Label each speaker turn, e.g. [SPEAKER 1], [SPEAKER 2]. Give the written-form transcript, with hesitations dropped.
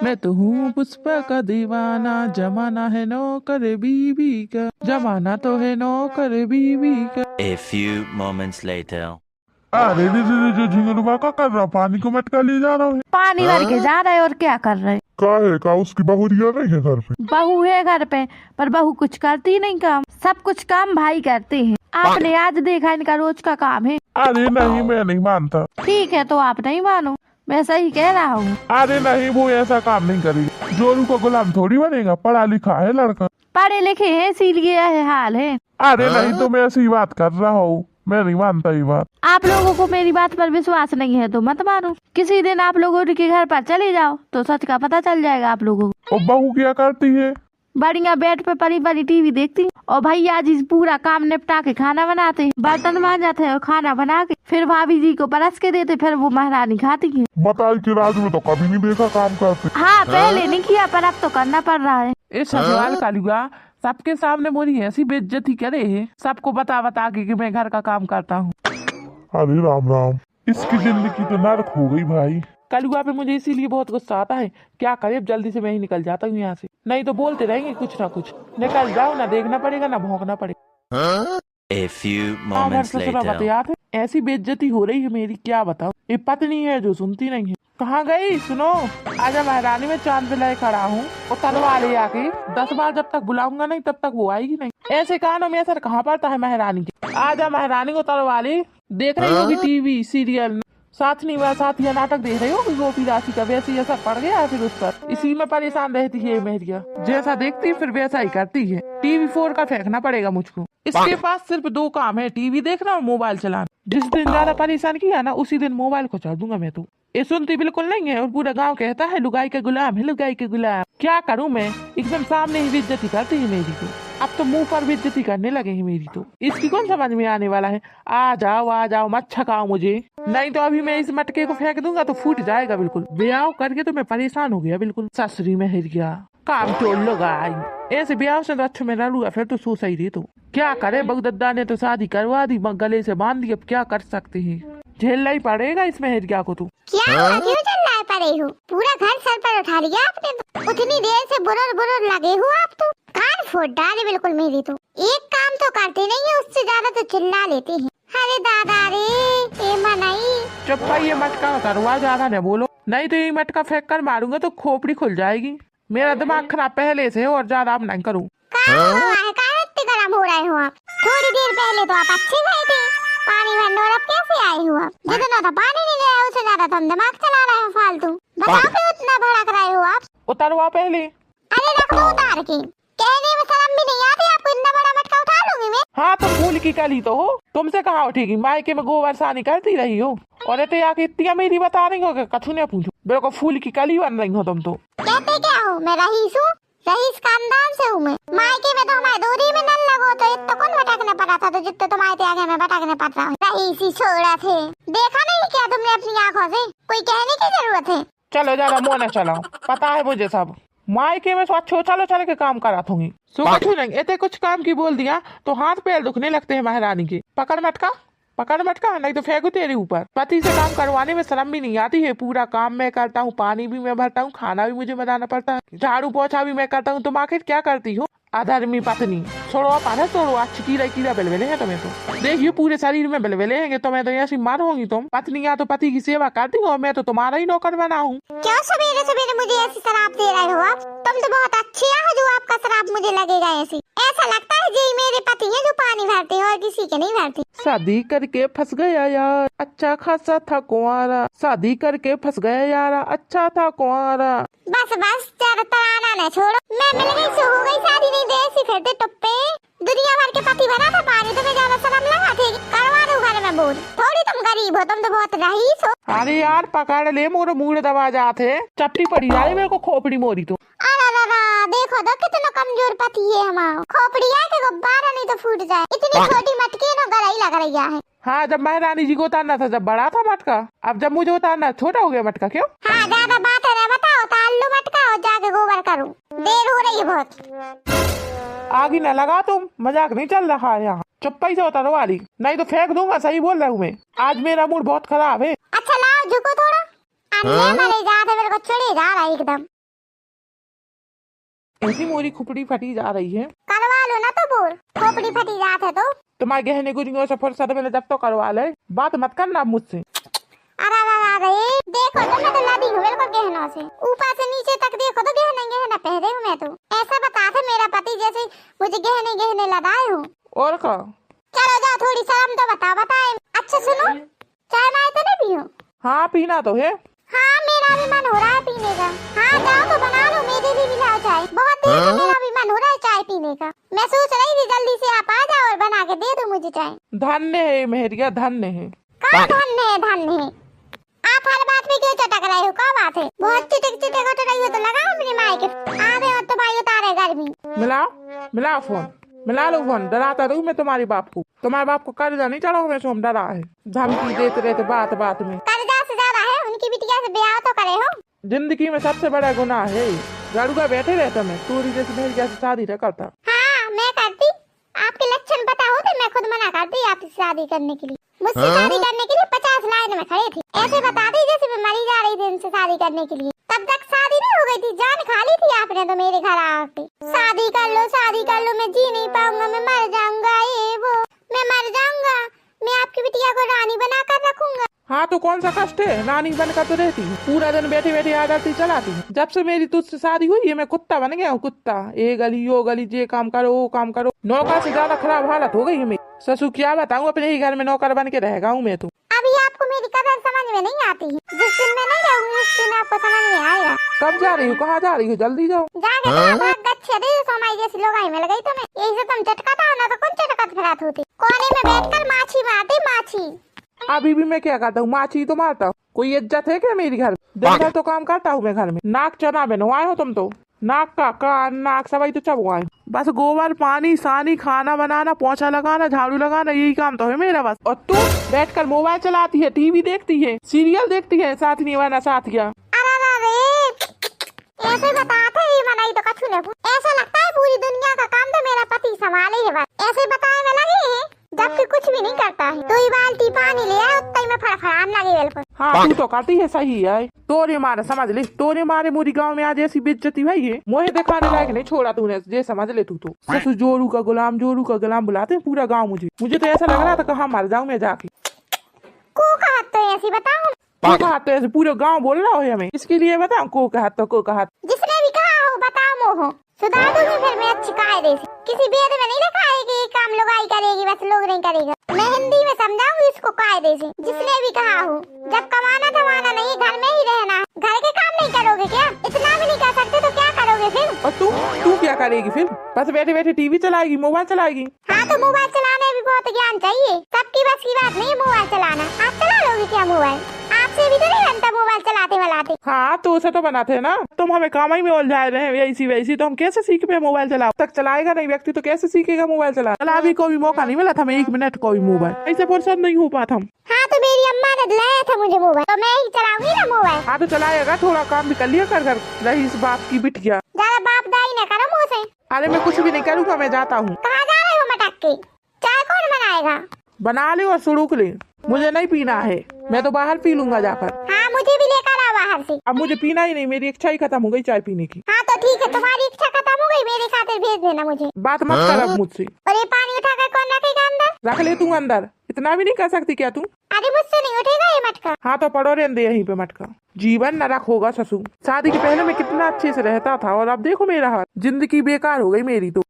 [SPEAKER 1] मैं तो हूँ पुष्पा का दीवाना, जमाना है नौकर बीवी का, जमाना तो है नौकर बीवी का।
[SPEAKER 2] A few moments later.
[SPEAKER 3] अरे दीदी जो झिंगुरवा का कर रहा, पानी को मटका ले जा रहा है।
[SPEAKER 4] पानी भर के जा रहे और क्या कर रहे?
[SPEAKER 3] का है का उसकी बहुरिया नहीं है घर पे?
[SPEAKER 4] बहू है घर पे, पर बहू कुछ करती नहीं काम, सब कुछ काम भाई करते हैं। आपने आज देखा इनका रोज का काम है।
[SPEAKER 3] अरे नहीं, मैं नहीं मानता।
[SPEAKER 4] ठीक है तो आप नहीं मानो, मैं सही कह रहा हूँ।
[SPEAKER 3] अरे नहीं, वो ऐसा काम नहीं करेगी। जोरू का गुलाम थोड़ी बनेगा, पढ़ा लिखा है लड़का।
[SPEAKER 4] पढ़े लिखे हैं इसीलिए यह हाल है।
[SPEAKER 3] अरे नहीं, तो मैं ऐसी बात कर रहा हूँ, मैं नहीं मानता ये बात।
[SPEAKER 4] आप लोगों को मेरी बात पर विश्वास नहीं है तो मत मानो। किसी दिन आप लोगों के घर पर चले जाओ तो सच का पता चल जाएगा आप लोगों को।
[SPEAKER 3] और बहू क्या करती है?
[SPEAKER 4] बढ़िया बेड पे परी परी टीवी देखती और भैया जी पूरा काम निपटा के खाना बनाते हैं, बर्तन मांजते हैं और खाना बना के फिर भाभी जी को परस के देते, फिर वो महारानी खाती है।
[SPEAKER 3] बताई के राज में तो कभी नहीं देखा काम करते।
[SPEAKER 4] हाँ पहले नहीं किया पर अब तो करना पड़ रहा है।
[SPEAKER 1] इस सवाल कालुआ सबके सामने मोरी ऐसी बेइज्जती करे है, सबको बता बता के कि मैं घर का काम करता हूँ।
[SPEAKER 3] अरे राम राम, इसकी जिंदगी तो नरक हो गई भाई।
[SPEAKER 1] कलुआ पे मुझे इसीलिए बहुत गुस्सा आता है। क्या करे, अब जल्दी से मैं ही निकल जाता हूँ यहाँ से, नहीं तो बोलते रहेंगे कुछ ना कुछ। निकल जाओ, ना देखना पड़ेगा ना भौंकना पड़ेगा।
[SPEAKER 2] A few moments later.
[SPEAKER 1] याद है ऐसी बेइज्जती हो रही है मेरी, क्या बताओ। ये पत्नी है जो सुनती नहीं है। कहाँ गई सुनो, आजा महारानी, में चांद पे लाए खड़ा हूँ और तलवा ले आके 10 बार जब तक बुलाऊंगा नहीं तब तक वो आएगी नहीं। ऐसे कानों में असर कहाँ पड़ता है महारानी के। आजा महारानी को तलवा ले। देख रही होगी टीवी सीरियल, साथनी व साथिया नाटक देख रही हो गोपी राशि का, वैसे असर पड़ गया है फिर उस पर। इसी में परेशान रहती है मेहरिया, जैसा देखती है फिर वैसा ही करती है। टीवी 4 का फेंकना पड़ेगा मुझको। इसके पास सिर्फ 2 काम है, टीवी देखना और मोबाइल चलाना। जिस दिन ज्यादा परेशान किया ना उसी दिन मोबाइल को चढ़ दूंगा मैं तो। ये सुनती बिल्कुल नहीं है और पूरा गांव कहता है लुगाई के गुलाम है, लुगाई के गुलाम। क्या करूं मैं, एकदम सामने ही बेइज्जती करती है मेरी तो। अब तो मुंह पर बेइज्जती करने लगे हैं मेरी तो। इसकी कौन समझ में आने वाला है। आ जाओ मत छकाओ मुझे, नहीं तो अभी मैं इस मटके को फेंक दूंगा तो फूट जाएगा बिल्कुल। ब्याह करके तो मैं परेशान हो गया बिल्कुल। ससुरी में हिर गया, काम चोर लोग आई। ऐसे ब्याह से तो अच्छा में लूंगा फिर तो सो सही रही तो। क्या करे, बगदद्दा ने तो शादी करवा दी, गले से बांध दी, अब क्या कर सकते हैं। झेलना ही पड़ेगा इसमें हिरगिया को तो।
[SPEAKER 5] क्या क्यों चिल्लाए पड़े हो? पूरा घर सर पर उठा लिया आपने तो। उतनी देर से बुरर लगे हो आप तो। कान फोड़ डाले बिल्कुल मेरी तो। एक काम तो करते नहीं है, उससे ज्यादा तो चिल्ला लेते हैं। अरे दादा रे, ये मनाई।
[SPEAKER 1] चुप भाई, ये मटका उतरवा, ज्यादा न बोलो, नहीं तो ये मटका फेंक कर मारूंगा तो खोपड़ी खुल जाएगी। मेरा दिमाग खराब पहले से और ज्यादा अब नहीं करूँ।
[SPEAKER 5] गरम हो रहे हो आप? थोड़ी देर पहले तो आप अच्छे गए थे पानी भरने, और अब कैसे आए हो आप? जितना तो पानी नहीं गया उससे ज्यादा तुम दिमाग चला रहे हो फालतू। बताओ क्यों इतना भड़क रहे हो आप?
[SPEAKER 1] उतरवा पहले।
[SPEAKER 5] अरे रख दो उतार के, कहने में शर्म भी नहीं आती आपको? इतना बड़ा मटका उठा लूंगी मैं।
[SPEAKER 1] हाँ तो फूल की कली तो हो, तुमसे कहाँ उठेगी। मायके में गोबर सानी करती रही हो और इतने आके इतनी मेरी बता रही हो कि कछु ने पूछो। बिल्कुल फूल की कली बन रही हो तुम तो।
[SPEAKER 5] कहते क्या हो, मैं रईस हूँ, रईस खानदान से हूँ मैं। मायके में तो हमारे दूरी में नल लगो तो इतना कौन भटकने पड़ा था, तो जितने तुम्हारे आगे में भटकने पड़ रहा हूँ। रईस ही छोड़ा थे, देखा नहीं क्या तुमने अपनी आँखों से? कोई कहने की जरूरत है?
[SPEAKER 1] चलो ज्यादा मुँह न चलाओ, पता है मुझे सब। मायके में अच्छो चलो चल के काम करा दूंगी। सो कुछ नहीं, इतने कुछ काम की बोल दिया तो हाथ पैर दुखने लगते हैं महारानी के। पकड़ मटका नहीं तो फेंकू तेरे ऊपर। पति से काम करवाने में शर्म भी नहीं आती है। पूरा काम मैं करता हूँ, पानी भी मैं भरता हूँ, खाना भी मुझे बनाना पड़ता है, झाड़ू पोछा भी मैं करता हूँ। तुम आखिर क्या करती हो अधर्मी पत्नी? छोड़ो आप, आधा छोड़ो, आज कीड़ा बेलवेले हैं तुम्हें तो। देखिए पूरे शरीर में बेलवेले हैं, तुम्हें तो ऐसी मार होंगी तुम। पत्नी या तो पति की सेवा करती हो, मैं तो तुम्हारा ही नौकर बना हूँ।
[SPEAKER 5] क्यों सवेरे सवेरे मुझे ऐसी शराब दे रहे हो आप? तुम तो बहुत अच्छे हो जो आपका शराब मुझे लगेगा ऐसी। ऐसा लगता है जी मेरे पति है जो पानी भरते हैं और किसी के नहीं भरते।
[SPEAKER 1] शादी करके फंस गया यार, अच्छा खासा था कुंवारा। शादी करके फंस गया यार, अच्छा था कुंवारा।
[SPEAKER 5] बस ज्यादा तराना न छोड़ो। मैं मिल गई सो हो गई शादी, नहीं दे ऐसी फिरते टुप्पे। दुनिया भर के पति भरा था पानी, तुम्हें ज्यादा शर्म लगा थे? करवा दो घर में बोल। थोड़ी तुम गरीब हो, तुम तो बहुत रईस हो।
[SPEAKER 1] अरे यार पकड़ ले, मोर मुड़ दबा जाते चपटी पड़ी जा रही मेरे को खोपड़ी मोरी तो।
[SPEAKER 5] देखो तो कितना कमजोर पति है हमारा। खोपड़ी है कि गुब्बारा नहीं तो फूट जाए। इतनी छोटी मटकी ना गलाई लग रही है।
[SPEAKER 1] हाँ जब महारानी जी को उतारना था जब बड़ा था मटका, अब जब मुझे उतारना छोटा हो गया मटका। क्यों?
[SPEAKER 5] हाँ ज्यादा बात है, बताओ उतार लो मटका और जाके गोबर करूँ। देर हो रही है बहुत।
[SPEAKER 1] आगे न लगा तुम, मजाक नहीं चल रहा है यहाँ। चुप्पी से उतारो वाली, नहीं तो फेंक दूंगा। सही बोल रहा हूँ मैं, आज मेरा मूड बहुत खराब है।
[SPEAKER 5] अच्छा लाओ झुको थोड़ा। अन्य मरे जाते मेरे को चिढ़े जा रहा है एकदम।
[SPEAKER 1] ऐसी मोरी खुपड़ी फटी जा रही है।
[SPEAKER 5] करवा लो ना तो बोर, खोपड़ी फटी जात है तो।
[SPEAKER 1] तुम्हारे गहने गुरियों से फुर्सत मिले जब तो करवा ले, बात मत करना मुझसे।
[SPEAKER 5] अरे देखो तो मैं तो लदी हूँ बिल्कुल गहनों से, ऊपर से नीचे तक देखो तो गहने गहना पहने हूँ मैं तो। ऐसा बता था मेरा पति जैसे मुझे गहने गहने लदाए हो।
[SPEAKER 1] और का
[SPEAKER 5] चलो जाओ, थोड़ी शर्म तो बताए। अच्छा सुनो, चाय माय तो नहीं पियो?
[SPEAKER 1] हाँ पीना तो है।
[SPEAKER 5] हाँ मेरा भी मन हो रहा है पीने का। हाँ जाओ तो बना लो, मेरे लिए भी लाओ चाय। बहुत देर से मेरा भी मन हो रहा है चाय पीने का। मैं सोच रही थी जल्दी से आप आ जाओ और बना के दे दो मुझे चाय।
[SPEAKER 1] धन्य है मेहरिया, धन्य है।
[SPEAKER 5] कहाँ धन्य है? आप हर बात में क्यों चटक रहे हो? क्या बात है? बहुत चिटक उठ रही हो तो लगाओ अपनी माई के। आधे और तो भाई उतारे गर्मी।
[SPEAKER 1] मिलाओ फोन, मिला लो फोन। डराता रहूं मैं तुम्हारे बाप को? तुम्हारे बाप को कर्जा नहीं चढ़ा मैं सोम डरा है, धमकी देते रहते बात बात में।
[SPEAKER 5] कर्जा से ज्यादा है उनकी बिटिया से ब्याह तो करे हो।
[SPEAKER 1] जिंदगी में सबसे बड़ा गुनाह है गाड़ूगा बैठे रहता मैं तूरी जैसी मेहरिया से शादी न करता।
[SPEAKER 5] हाँ मैं करती, आपके लक्षण पता होते मैं खुद मना करती आपसे शादी करने के लिए। मुझसे शादी करने के लिए 50 लाइन में खड़े थे। ऐसे बता दी जैसे मैं मरी जा रही थी इनसे शादी करने के लिए। तब तक शादी नहीं हो गई थी, जान खा ली थी आपने तो मेरे घर आके। शादी कर लो, मैं जी नहीं पाऊंगा, मैं मर जाऊंगा, ये वो मैं मर जाऊंगा। मैं आपकी बिटिया को रानी बना कर रखूंगा।
[SPEAKER 1] हाँ तो कौन सा कष्ट है, रानी बनकर तो रहती हूँ, पूरा दिन बैठे बैठे आदती चलाती हूँ। जब से मेरी तुझसे शादी हुई है मैं कुत्ता बन गया हूँ, कुत्ता। ये गली यो गली, ये काम करो वो काम करो। नौकर से ज्यादा खराब हालत हो गई है मेरी। ससुर क्या बताऊँ, अपने ही घर में नौकर बन के रहेगा हूँ मैं तो।
[SPEAKER 5] अभी आपको मेरी कदर समझ में नहीं आती है। जिस दिन मैं नहीं रहूंगी उस दिन आपको समझ में आएगा।
[SPEAKER 1] कब जा रही हो, कहाँ जा रही हो? जल्दी जाओ।
[SPEAKER 5] जाके भाग गच्छे दे सोमाई जैसी लोगाई में लगाई तुम्हें। यही से तुम चटकाता हो ना तो कौन चटकत फिरात होती। कोने में बैठकर माछी मारती माछी।
[SPEAKER 1] अभी भी मैं क्या करता हूँ, माछी तो मारता हूँ। कोई इज्जत है क्या मेरी घर? दिन भर तो काम करता हूँ मैं घर में। नाक चना बनवाए हो तुम तो, नाक का कान नाक सवाई तो चबवाए। बस गोबर पानी सानी, खाना बनाना, पोछा लगाना, झाड़ू लगाना, यही काम तो है मेरा बस। और तू बैठकर मोबाइल चलाती है, टीवी देखती है, सीरियल देखती है, साथ निभाना साथिया।
[SPEAKER 5] ऐसे बताते ही मनाई तो कछु नहीं। ऐसा लगता है पूरी दुनिया का काम तो मेरा पति संभाले है बस। ऐसे बताए में लगे हैं जबकि कुछ भी नहीं करता है। 2 बाल्टी पानी ले आए उतना ही में फड़फड़ान लगे बिल्कुल।
[SPEAKER 1] हाँ तू तो करती है, सही है। तोरे मारे समझ ले, तोरे मारे मोरी गांव में आज ऐसी बेइज्जती भाई है, मोहे दिखाने लायक नहीं छोड़ा तूने। ये समझ ले तू तो। ससुर जोरू का गुलाम बुलाते हैं पूरा गाँव मुझे तो ऐसा लग रहा था कहाँ मर जाऊँ मैं जाके।
[SPEAKER 5] को कहत तो ऐसी बताऊं?
[SPEAKER 1] को कहा तो ऐसे पूरे गांव बोल रहा हो हमें, इसके लिए बताओ को कहा तो को कहा।
[SPEAKER 5] जिसने भी कहा हो बताओ मोहो, सुधार दूंगी फिर मैं अच्छी कायदे से। किसी वेद में नहीं लिखा है कि ये काम लुगाई करेगी बस लोग नहीं करेगा। मैं हिंदी में समझाऊंगी इसको कायदे से। जिसने भी कहा हो जब कमाना धमाना नहीं, घर में ही रहना, घर के काम नहीं करोगे क्या? इतना भी नहीं कर सकते तो क्या करोगे फिर?
[SPEAKER 1] और तू क्या करेगी फिर? बस बैठे बैठे टीवी चलाएगी, मोबाइल चलाएगी।
[SPEAKER 5] हाँ तो मोबाइल चलाने भी बहुत ज्ञान चाहिए, सबकी बस की बात नहीं मोबाइल चलाना। आप चला लोगे क्या मोबाइल? आपसे भी तो नहीं बनता मोबाइल चलाते वलाते।
[SPEAKER 1] हाँ तो उसे तो बनाते है ना, तुम हमें काम ही में उलझाए रहे ऐसी वैसी, तो हम कैसे सीख पे मोबाइल चलाओ? तक चलाएगा नहीं व्यक्ति तो कैसे सीखेगा मोबाइल चला भी? कोई मौका नहीं मिला था हमें 1 मिनट कोई मोबाइल, ऐसे फुर्सत नहीं हो पाता हम।
[SPEAKER 5] हाँ तो मेरी अम्मा ने दिलाया था मुझे मोबाइल, तो मैं ही चलाऊंगी ना मोबाइल।
[SPEAKER 1] हाँ तो चलाएगा, थोड़ा काम भी कर लिया कर रही इस बाप की बिटिया।
[SPEAKER 5] ज्यादा बाप दाई न करो मुँह से।
[SPEAKER 1] अरे मैं कुछ भी नहीं करूँगा, मैं जाता हूँ।
[SPEAKER 5] कहाँ जा रहे हो मटक के? चाय कौन बनाएगा?
[SPEAKER 1] बना ले और सुड़ूक ले, मुझे नहीं पीना है, मैं तो बाहर पी लूंगा जाकर।
[SPEAKER 5] हाँ मुझे भी लेकर आओ बाहर से।
[SPEAKER 1] अब मुझे पीना ही नहीं, मेरी इच्छा ही खत्म हो गई चाय पीने की।
[SPEAKER 5] हाँ तो ठीक है, तुम्हारी इच्छा खत्म हो गई, मेरे खातिर भेज देना मुझे।
[SPEAKER 1] बात मत कर अब मुझसे।
[SPEAKER 5] और ये पानी उठाकर कौन रखेगा अंदर?
[SPEAKER 1] रख ले तू अंदर, इतना भी नहीं कर सकती क्या तू?
[SPEAKER 5] अरे मुझसे नहीं उठेगा ये मटका।
[SPEAKER 1] हाँ तो पड़ो रहने दे यहीं पे मटका। जीवन नरक होगा ससुर। शादी के पहले मैं कितना अच्छे से रहता था और अब देखो मेरा हाल, जिंदगी बेकार हो गई मेरी तो।